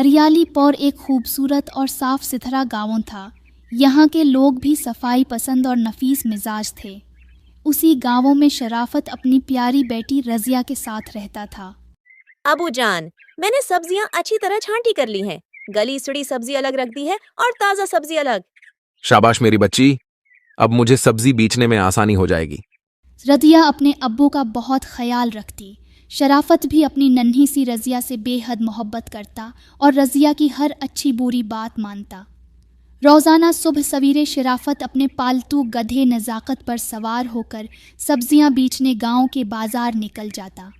हरियाली पर एक खूबसूरत और साफ सुथरा गाँव था। यहाँ के लोग भी सफाई पसंद और नफीस मिजाज थे। उसी गाँव में शराफत अपनी प्यारी बेटी रजिया के साथ रहता था। अबू जान, मैंने सब्जियां अच्छी तरह छांटी कर ली हैं। गली सड़ी सब्जी अलग रख दी है और ताज़ा सब्जी अलग। शाबाश मेरी बच्ची, अब मुझे सब्जी बेचने में आसानी हो जाएगी। रजिया अपने अब्बू का बहुत ख्याल रखती। शराफत भी अपनी नन्ही सी रजिया से बेहद मोहब्बत करता और रजिया की हर अच्छी बुरी बात मानता। रोज़ाना सुबह सवेरे शराफत अपने पालतू गधे नज़ाकत पर सवार होकर सब्जियां बेचने गांव के बाजार निकल जाता।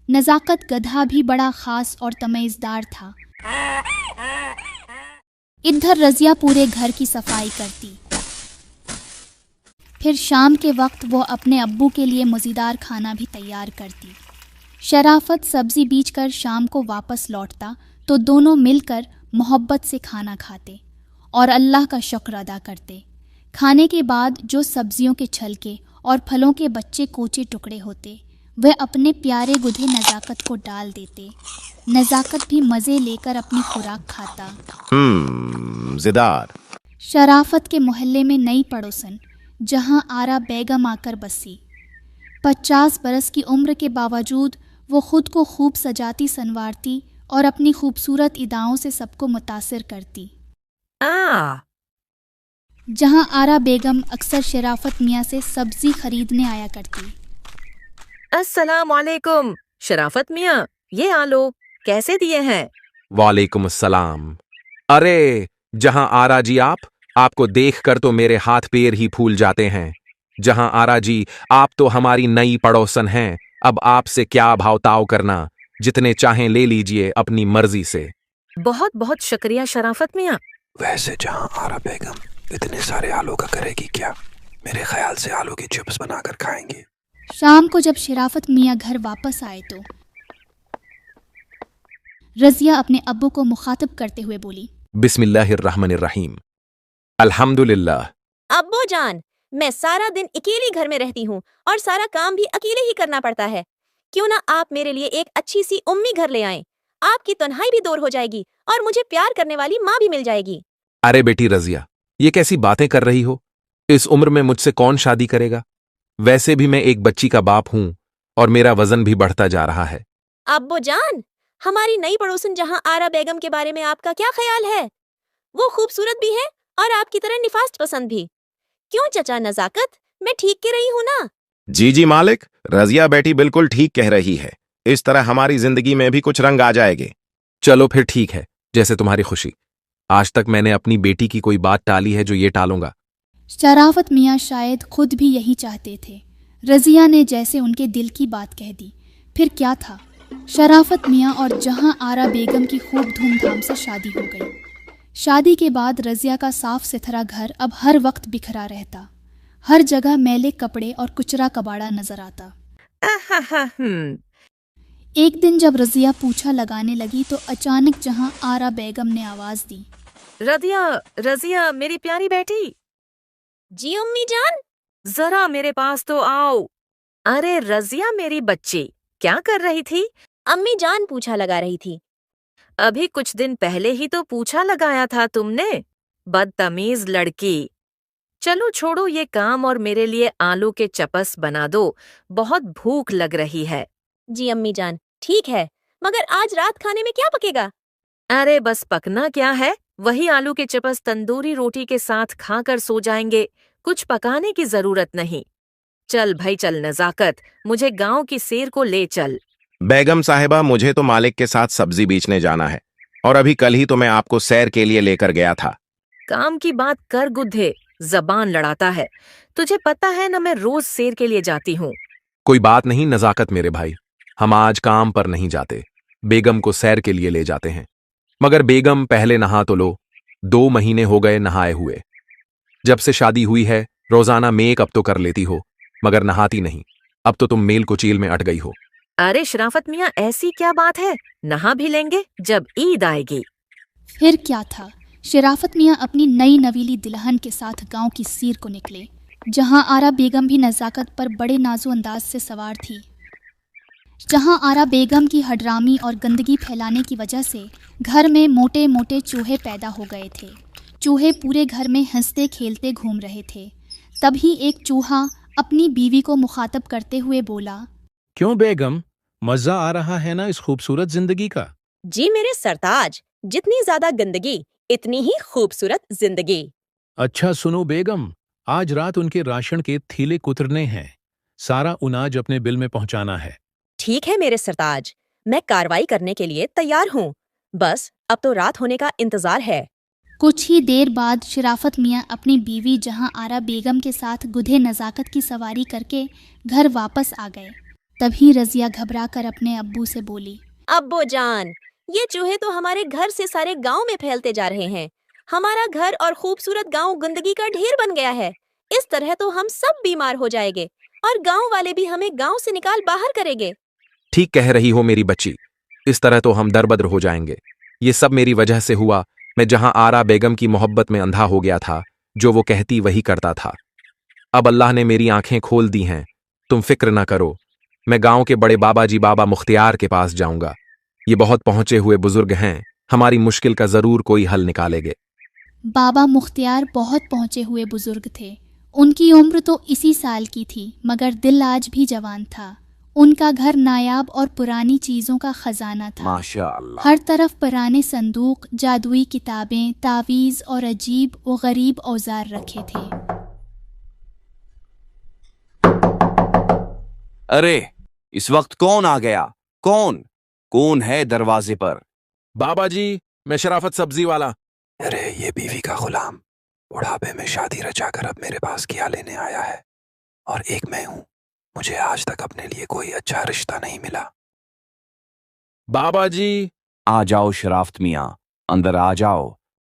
नज़ाकत गधा भी बड़ा ख़ास और तमीज़दार था। इधर रजिया पूरे घर की सफाई करती। फिर शाम के वक्त वो अपने अब्बू के लिए मज़ेदार खाना भी तैयार करती। शराफत सब्ज़ी बेचकर शाम को वापस लौटता तो दोनों मिलकर मोहब्बत से खाना खाते और अल्लाह का शुक्र अदा करते। खाने के बाद जो सब्जियों के छिलके और फलों के बच्चे कोचे टुकड़े होते वह अपने प्यारे गुधे नज़ाकत को डाल देते। नज़ाकत भी मज़े लेकर अपनी खुराक खाता। ज़िदार। शराफत के मोहल्ले में नई पड़ोसन जहां आरा बेगम आकर बसी। 50 बरस की उम्र के बावजूद वो खुद को खूब सजाती संवारती और अपनी खूबसूरत इदाओं से सबको मुतासिर करती। जहां आरा बेगम अक्सर शराफत मियाँ से सब्जी खरीदने आया करती। अस्सलाम वालेकुम शराफत मियाँ, ये आलो कैसे दिए हैं? वालेकुम अस्सलाम। अरे जहां आरा जी, आपको देखकर तो मेरे हाथ पैर ही फूल जाते हैं। जहां आरा जी, आप तो हमारी नई पड़ोसन हैं। अब आपसे क्या भाव-ताव करना, जितने चाहें ले लीजिए अपनी मर्जी से। बहुत बहुत शुक्रिया शराफत मियाँ। वैसे जहाँ आरा बेगम इतने सारे आलू का करेगी क्या? मेरे ख्याल से आलू की चिप्स बनाकर खाएंगे। शाम को जब शराफत मियाँ घर वापस आए तो रजिया अपने अब्बू को मुखातिब करते हुए बोली, बिस्मिल्लाहिर्रहमानिर्रहीम, अल्हम्दुलिल्लाह। अब्बू जान, मैं सारा दिन अकेली घर में रहती हूँ और सारा काम भी अकेले ही करना पड़ता है। क्यों ना आप मेरे लिए एक अच्छी सी उम्मी घर ले आएं। आपकी तन्हाई भी दूर हो जाएगी और मुझे प्यार करने वाली माँ भी मिल जाएगी। अरे बेटी रजिया, ये कैसी बातें कर रही हो? इस उम्र में मुझसे कौन शादी करेगा? वैसे भी मैं एक बच्ची का बाप हूं और मेरा वजन भी बढ़ता जा रहा है। अब्बू जान, हमारी नई पड़ोसन जहाँ आरा बेगम के बारे में आपका क्या ख्याल है? वो खूबसूरत भी है और आपकी तरह निफास्ट पसंद भी। क्यों चचा नज़ाकत, मैं ठीक कह रही हूँ ना? जी मालिक, रजिया बेटी बिल्कुल ठीक कह रही है। इस तरह हमारी जिंदगी में भी कुछ रंग आ जाएंगे। चलो फिर ठीक है, जैसे तुम्हारी खुशी। आज तक मैंने अपनी बेटी की कोई बात टाली है जो ये टालूंगा। शराफत मियाँ शायद खुद भी यही चाहते थे। रजिया ने जैसे उनके दिल की बात कह दी। फिर क्या था, शराफत मियाँ और जहां आरा बेगम की खूब धूमधाम से शादी हो गई। शादी के बाद रजिया का साफ सुथरा घर अब हर वक्त बिखरा रहता। हर जगह मैले कपड़े और कुचरा कबाड़ा नजर आता। एक दिन जब रजिया पूछा लगाने लगी तो अचानक जहां आरा बेगम ने आवाज दी, रजिया मेरी प्यारी बेटी। जी अम्मी जान, जरा मेरे पास तो आओ। अरे रजिया मेरी बच्ची, क्या कर रही थी? अम्मी जान पूछा लगा रही थी। अभी कुछ दिन पहले ही तो पूछा लगाया था तुमने, बदतमीज लड़की। चलो छोड़ो ये काम और मेरे लिए आलू के चपस बना दो, बहुत भूख लग रही है। जी अम्मी जान, ठीक है, मगर आज रात खाने में क्या पकेगा? अरे बस पकना क्या है, वही आलू के चपस तंदूरी रोटी के साथ खाकर सो जाएंगे। कुछ पकाने की जरूरत नहीं। चल भाई चल नज़ाकत, मुझे गांव की सैर को ले चल। बेगम साहिबा, मुझे तो मालिक के साथ सब्जी बेचने जाना है और अभी कल ही तो मैं आपको सैर के लिए लेकर गया था। काम की बात कर गुद्धे, जबान लड़ाता है। तुझे पता है ना मैं रोज सैर के लिए जाती हूँ। कोई बात नहीं नज़ाकत मेरे भाई, हम आज काम पर नहीं जाते, बेगम को सैर के लिए ले जाते हैं। मगर बेगम पहले नहा तो लो, 2 महीने हो गए नहाए हुए। जब से शादी हुई है रोजाना मेकअप तो कर लेती हो मगर नहाती नहीं। अब तो तुम मेल कुचील में अट गई हो। अरे शराफत मियाँ, ऐसी क्या बात है, नहा भी लेंगे जब ईद आएगी। फिर क्या था, शराफत मियाँ अपनी नई नवीली दुल्हन के साथ गांव की सैर को निकले, जहां आरा बेगम भी नज़ाकत पर बड़े नाजो अंदाज से सवार थी। जहां आरा बेगम की हडरामी और गंदगी फैलाने की वजह से घर में मोटे मोटे चूहे पैदा हो गए थे। चूहे पूरे घर में हंसते खेलते घूम रहे थे। तभी एक चूहा अपनी बीवी को मुखातब करते हुए बोला, क्यों बेगम, मजा आ रहा है ना इस खूबसूरत जिंदगी का? जी मेरे सरताज, जितनी ज्यादा गंदगी इतनी ही खूबसूरत जिंदगी। अच्छा सुनो बेगम, आज रात उनके राशन के थैले कुतरने हैं। सारा अनाज अपने बिल में पहुंचाना है। ठीक है मेरे सरताज, मैं कार्रवाई करने के लिए तैयार हूँ। बस अब तो रात होने का इंतजार है। कुछ ही देर बाद शराफत मियाँ अपनी बीवी जहां आरा बेगम के साथ गुधे नज़ाकत की सवारी करके घर वापस आ गए। तभी रज़िया घबराकर अपने अब्बू से बोली, अब्बू जान, ये चूहे तो हमारे घर से सारे गांव में फैलते जा रहे हैं। हमारा घर और खूबसूरत गांव गंदगी का ढेर बन गया है। इस तरह तो हम सब बीमार हो जाएंगे और गांव वाले भी हमें गांव से निकाल बाहर करेंगे। ठीक कह रही हो मेरी बच्ची, इस तरह तो हम दरबदर हो जाएंगे। ये सब मेरी वजह से हुआ। मैं जहां आरा बेगम की मोहब्बत में अंधा हो गया था, जो वो कहती वही करता था। अब अल्लाह ने मेरी आंखें खोल दी हैं। तुम फिक्र न करो, मैं गांव के बड़े बाबा जी बाबा मुख्तियार के पास जाऊंगा। ये बहुत पहुंचे हुए बुजुर्ग हैं, हमारी मुश्किल का जरूर कोई हल निकालेंगे। बाबा मुख्तियार बहुत पहुँचे हुए बुजुर्ग थे। उनकी उम्र तो इसी साल की थी, मगर दिल आज भी जवान था। उनका घर नायाब और पुरानी चीज़ों का खजाना था। माशाअल्लाह। हर तरफ पुराने संदूक, जादुई किताबें, तावीज़ और अजीब व गरीब औजार रखे थे। अरे, इस वक्त कौन आ गया? कौन है दरवाजे पर? बाबा जी, मैं शराफत सब्जी वाला। अरे ये बीवी का गुलाम बुढ़ापे में शादी रचाकर अब मेरे पास किया लेने आया है, और एक मैं हूं। मुझे आज तक अपने लिए कोई अच्छा रिश्ता नहीं मिला। बाबा जी। आ जाओ शराफत मियाँ, अंदर आ जाओ।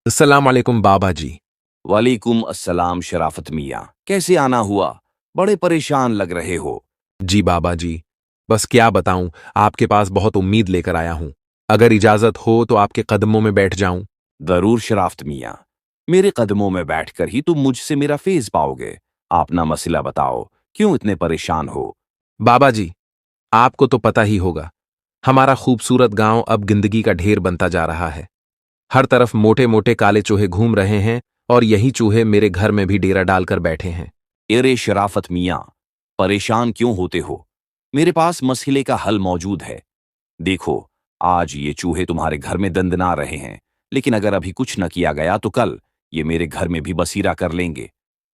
अस्सलाम वालेकुम बाबा जी। वालेकुम अस्सलाम शराफत मियाँ, कैसे आना हुआ? बड़े परेशान लग रहे हो। जी बाबा जी, बस क्या बताऊं, आपके पास बहुत उम्मीद लेकर आया हूं। अगर इजाजत हो तो आपके कदमों में बैठ जाऊं। जरूर शराफत मियाँ, मेरे कदमों में बैठकर ही तुम मुझसे मेरा फैज़ पाओगे। अपना मसला बताओ, क्यों इतने परेशान हो? बाबा जी, आपको तो पता ही होगा, हमारा खूबसूरत गांव अब गंदगी का ढेर बनता जा रहा है। हर तरफ मोटे मोटे काले चूहे घूम रहे हैं, और यही चूहे मेरे घर में भी डेरा डालकर बैठे हैं। अरे शराफत मियाँ, परेशान क्यों होते हो? मेरे पास मसले का हल मौजूद है। देखो, आज ये चूहे तुम्हारे घर में दंदना रहे हैं, लेकिन अगर अभी कुछ न किया गया तो कल ये मेरे घर में भी बसीरा कर लेंगे।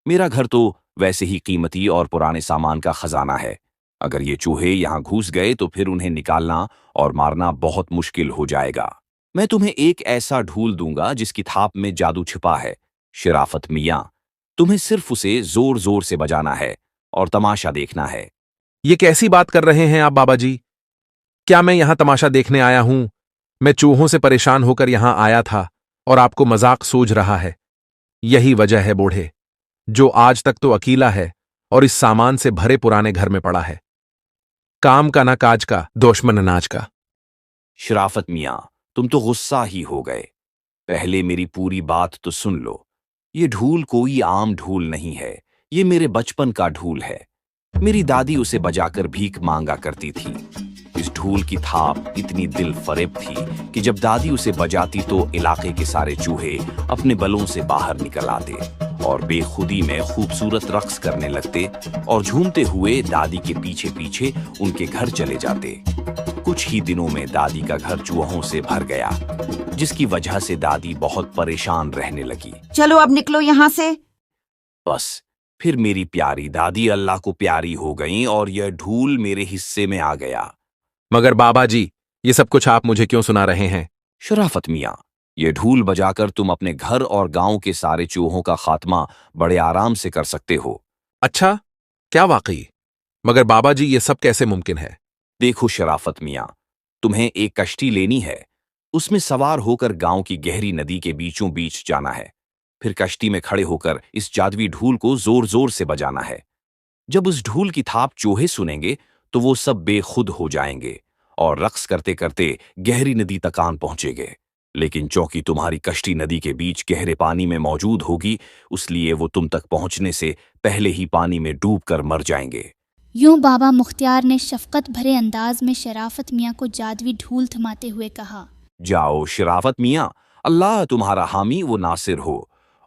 मेरा घर तो वैसे ही कीमती और पुराने सामान का खजाना है। अगर ये चूहे यहाँ घुस गए तो फिर उन्हें निकालना और मारना बहुत मुश्किल हो जाएगा। मैं तुम्हें एक ऐसा ढूल दूंगा जिसकी थाप में जादू छिपा है। शराफत मियाँ, तुम्हें सिर्फ उसे जोर जोर से बजाना है और तमाशा देखना है। ये कैसी बात कर रहे हैं आप बाबा जी? क्या मैं यहां तमाशा देखने आया हूं? मैं चूहों से परेशान होकर यहां आया था और आपको मजाक सूझ रहा है। यही वजह है बूढ़े, जो आज तक तो अकेला है और इस सामान से भरे पुराने घर में पड़ा है। काम का ना काज का, दुश्मन अनाज का। शराफत मियाँ, तुम तो गुस्सा ही हो गए। पहले मेरी पूरी बात तो सुन लो। ये ढूल कोई आम ढूल नहीं है, ये मेरे बचपन का ढूल है। मेरी दादी उसे बजाकर भीख मांगा करती थी। इस ढूल की थाप इतनी दिल फरेब थी कि जब दादी उसे बजाती तो इलाके के सारे चूहे अपने बलों से बाहर निकल आते और बेखुदी में खूबसूरत रक्स करने लगते और झूमते हुए दादी के पीछे पीछे उनके घर चले जाते। कुछ ही दिनों में दादी का घर चूहों से भर गया, जिसकी वजह से दादी बहुत परेशान रहने लगी। चलो अब निकलो यहाँ से। बस फिर मेरी प्यारी दादी अल्लाह को प्यारी हो गईं और यह ढूल मेरे हिस्से में आ गया। मगर बाबा जी, ये सब कुछ आप मुझे क्यों सुना रहे हैं? शराफत मियाँ, ये ढूल बजाकर तुम अपने घर और गांव के सारे चूहों का खात्मा बड़े आराम से कर सकते हो। अच्छा, क्या वाकई? मगर बाबा जी, ये सब कैसे मुमकिन है? देखो शराफत मियाँ, तुम्हें एक कश्ती लेनी है, उसमें सवार होकर गांव की गहरी नदी के बीचों बीच जाना है। फिर कश्ती में खड़े होकर इस जादुई ढूल को जोर जोर से बजाना है। जब उस ढूल की थाप चूहे सुनेंगे तो वो सब बेखुद हो जाएंगे और रक्स करते करते गहरी नदी तक आन पहुंचेंगे। लेकिन चौंकि तुम्हारी कश्ती नदी के बीच गहरे पानी में मौजूद होगी, इसलिए वो तुम तक पहुंचने से पहले ही पानी में डूब कर मर जाएंगे। यूं बाबा मुख्तियार ने शफकत भरे अंदाज में शराफत मियाँ को जादवी ढूल थमाते हुए कहा, जाओ शराफत मियाँ, अल्लाह तुम्हारा हामी वो नासिर हो।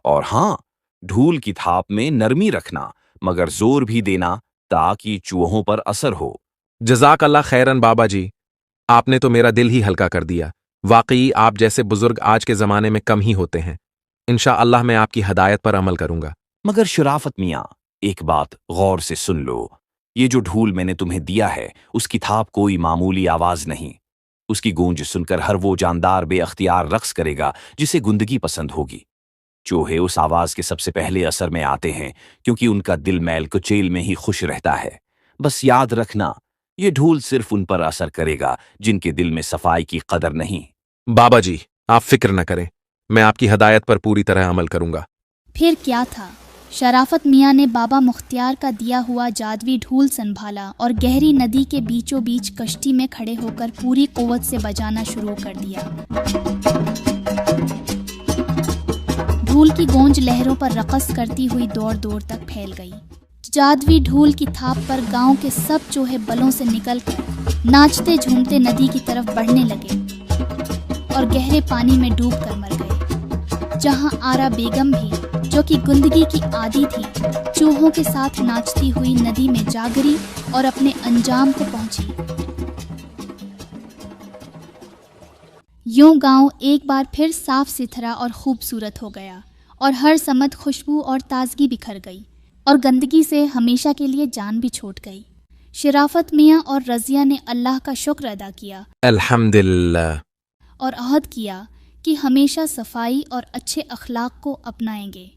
और हाँ, ढूल की थाप में नरमी रखना, मगर जोर भी देना ताकि चूहों पर असर हो। जजाक अल्लाह खैरन बाबा जी, आपने तो मेरा दिल ही हल्का कर दिया। वाकई आप जैसे बुजुर्ग आज के ज़माने में कम ही होते हैं। इंशाअल्लाह मैं आपकी हदायत पर अमल करूंगा। मगर शराफत मियाँ, एक बात गौर से सुन लो। ये जो ढूल मैंने तुम्हें दिया है, उसकी थाप कोई मामूली आवाज नहीं। उसकी गूंज सुनकर हर वो जानदार बेअख्तियार रक्स करेगा जिसे गुंदगी पसंद होगी। चूहे उस आवाज के सबसे पहले असर में आते हैं, क्योंकि उनका दिल मैल कुचेल में ही खुश रहता है। बस याद रखना, ये ढूल सिर्फ उन पर असर करेगा जिनके दिल में सफाई की कदर नहीं। बाबा जी, आप फिक्र न करें, मैं आपकी हदायत पर पूरी तरह अमल करूंगा। फिर क्या था, शराफत मियाँ ने बाबा मुख्तियार का दिया हुआ जादवी ढूल संभाला और गहरी नदी के बीचों बीच कश्ती में खड़े होकर पूरी कुव्वत से बजाना शुरू कर दिया। ढूल की गूंज लहरों पर रक़स करती हुई दूर दूर तक फैल गई। जादवी ढूल की थाप पर गांव के सब चूहे बलों से निकलकर नाचते झूमते नदी की तरफ बढ़ने लगे और गहरे पानी में डूब कर मर गए। जहां आरा बेगम भी, जो कि गुंदगी की आदी थी, चूहों के साथ नाचती हुई नदी में जा गिरी और अपने अंजाम को पहुंची। यूं गांव एक बार फिर साफ सुथरा और खूबसूरत हो गया और हर समत खुशबू और ताजगी बिखर गई और गंदगी से हमेशा के लिए जान भी छूट गई। शराफत मियाँ और रज़िया ने अल्लाह का शुक्र अदा किया अल्हम्दुलिल्लाह और अहद किया कि हमेशा सफाई और अच्छे अखलाक को अपनाएंगे।